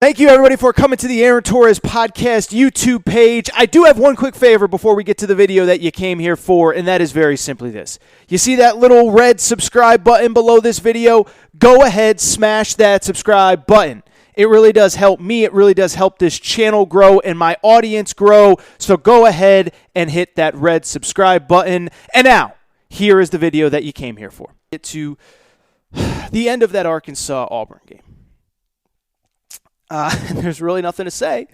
Thank you, everybody, for coming to the Aaron Torres Podcast YouTube page. I do have one quick favor before we get to the video that you came here for, and that is very simply this. You see that little red subscribe button below this video? Go ahead, smash that subscribe button. It really does help me. It really does help this channel grow and my audience grow. So go ahead and hit that red subscribe button. And now, here is the video that you came here for. Get to the end of that Arkansas-Auburn game. And there's really nothing to say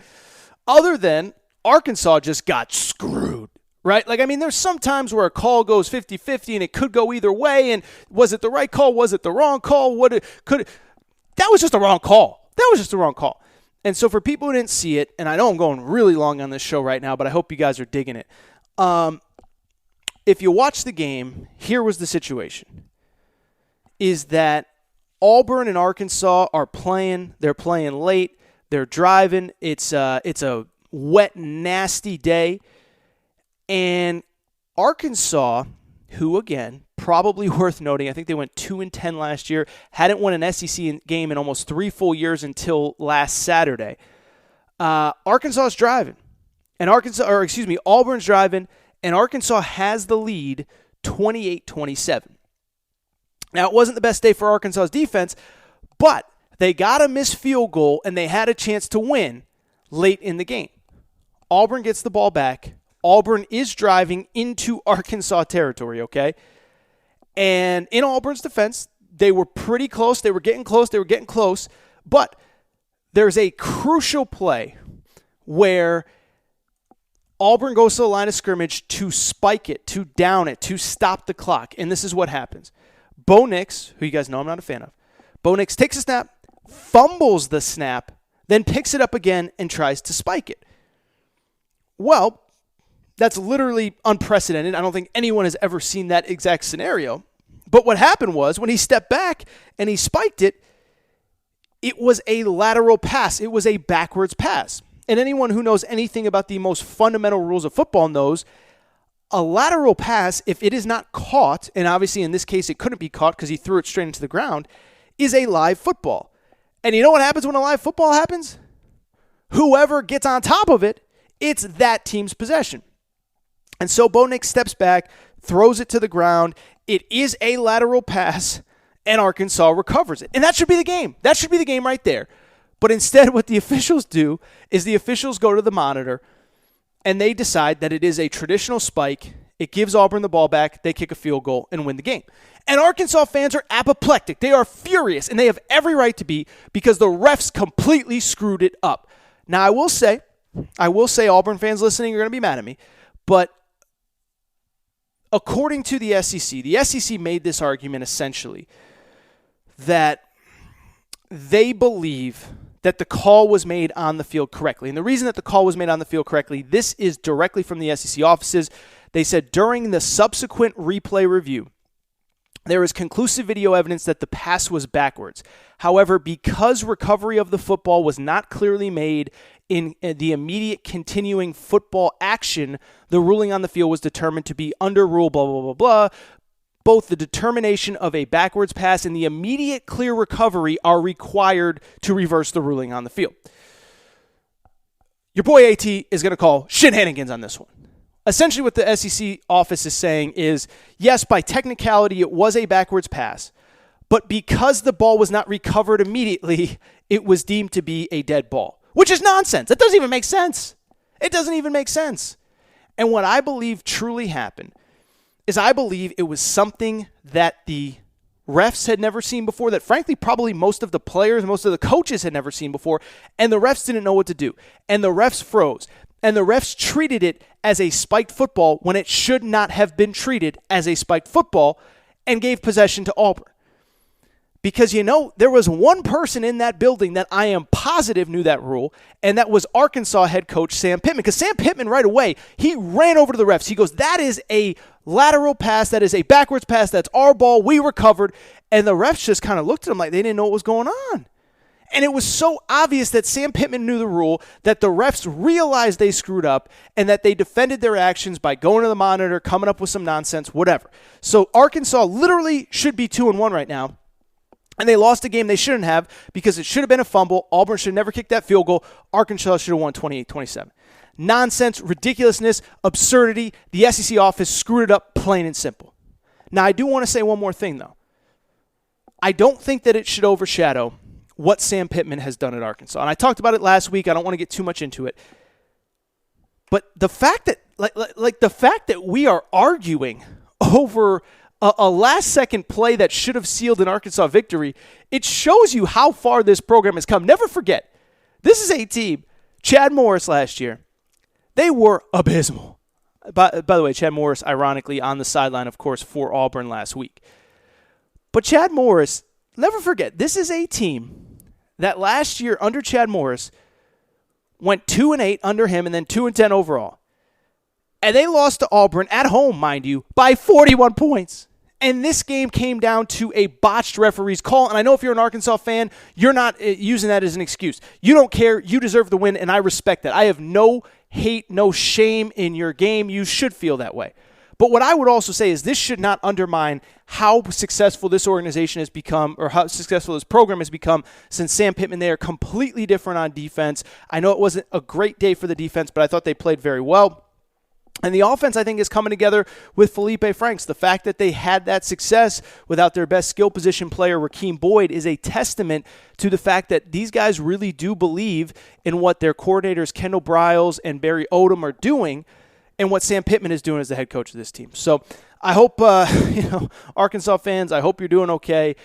other than Arkansas just got screwed, right? Like, I mean, there's some times where a call goes 50-50 and it could go either way. And was it the right call? Was it the wrong call? That was just the wrong call. That was just the wrong call. And so for people who didn't see it, and I know I'm going really long on this show right now, but I hope you guys are digging it. If you watch the game, here was the situation, is that Auburn and Arkansas are playing. They're playing late. They're driving. It's a wet, nasty day. And Arkansas, who, again, probably worth noting, I think they went 2-10 last year, hadn't won an SEC game in almost 3 full years until last Saturday. Arkansas is driving. And Auburn's driving, and Arkansas has the lead 28-27. Now, it wasn't the best day for Arkansas's defense, but they got a missed field goal, and they had a chance to win late in the game. Auburn gets the ball back. Auburn is driving into Arkansas territory, okay? And in Auburn's defense, they were pretty close. They were getting close. But there's a crucial play where Auburn goes to the line of scrimmage to spike it, to down it, to stop the clock. And this is what happens. Bo Nix, who you guys know I'm not a fan of, Bo Nix takes a snap, fumbles the snap, then picks it up again and tries to spike it. Well, that's literally unprecedented. I don't think anyone has ever seen that exact scenario. But what happened was when he stepped back and he spiked it, it was a lateral pass. It was a backwards pass. And anyone who knows anything about the most fundamental rules of football knows a lateral pass, if it is not caught, and obviously in this case it couldn't be caught because he threw it straight into the ground, is a live football. And you know what happens when a live football happens? Whoever gets on top of it, it's that team's possession. And so Bo Nix steps back, throws it to the ground. It is a lateral pass, and Arkansas recovers it. And that should be the game. That should be the game right there. But instead, what the officials do is the officials go to the monitor, and they decide that it is a traditional spike. It gives Auburn the ball back. They kick a field goal and win the game. And Arkansas fans are apoplectic. They are furious, and they have every right to be because the refs completely screwed it up. Now, I will say, Auburn fans listening are going to be mad at me, but according to the SEC made this argument essentially that they believe that the call was made on the field correctly. And the reason that the call was made on the field correctly, this is directly from the SEC offices. They said during the subsequent replay review, there is conclusive video evidence that the pass was backwards. However, because recovery of the football was not clearly made in the immediate continuing football action, the ruling on the field was determined to be under rule blah, blah, blah, blah. Both the determination of a backwards pass and the immediate clear recovery are required to reverse the ruling on the field. Your boy AT is going to call shenanigans on this one. Essentially what the SEC office is saying is, yes, by technicality, it was a backwards pass, but because the ball was not recovered immediately, it was deemed to be a dead ball, which is nonsense. That doesn't even make sense. It doesn't even make sense. And what I believe truly happened is I believe it was something that the refs had never seen before, that frankly probably most of the players, most of the coaches had never seen before, and the refs didn't know what to do. And the refs froze. And the refs treated it as a spiked football when it should not have been treated as a spiked football and gave possession to Auburn. Because, there was one person in that building that I am positive knew that rule, and that was Arkansas head coach Sam Pittman. Because Sam Pittman right away, he ran over to the refs. He goes, that is a lateral pass. That is a backwards pass. That's our ball. We recovered. And the refs just kind of looked at him like they didn't know what was going on. And it was so obvious that Sam Pittman knew the rule that the refs realized they screwed up and that they defended their actions by going to the monitor, coming up with some nonsense, whatever. So Arkansas literally should be 2-1 right now. And they lost a game they shouldn't have because it should have been a fumble. Auburn should have never kicked that field goal. Arkansas should have won 28-27. Nonsense, ridiculousness, absurdity. The SEC office screwed it up plain and simple. Now, I do want to say one more thing, though. I don't think that it should overshadow what Sam Pittman has done at Arkansas. And I talked about it last week. I don't want to get too much into it. But the fact that, the fact that we are arguing over a last-second play that should have sealed an Arkansas victory, it shows you how far this program has come. Never forget, this is a team, Chad Morris last year, they were abysmal. By the way, Chad Morris, ironically, on the sideline, of course, for Auburn last week. But Chad Morris, never forget, this is a team that last year under Chad Morris went 2-8 under him and then 2-10 overall. And they lost to Auburn at home, mind you, by 41 points. And this game came down to a botched referee's call. And I know if you're an Arkansas fan, you're not using that as an excuse. You don't care. You deserve the win, and I respect that. I have no hate, no shame in your game. You should feel that way. But what I would also say is this should not undermine how successful this organization has become or how successful this program has become since Sam Pittman. They are completely different on defense. I know it wasn't a great day for the defense, but I thought they played very well. And the offense, I think, is coming together with Felipe Franks. The fact that they had that success without their best skill position player, Rakeem Boyd, is a testament to the fact that these guys really do believe in what their coordinators, Kendall Briles and Barry Odom, are doing and what Sam Pittman is doing as the head coach of this team. So I hope, Arkansas fans, I hope you're doing okay.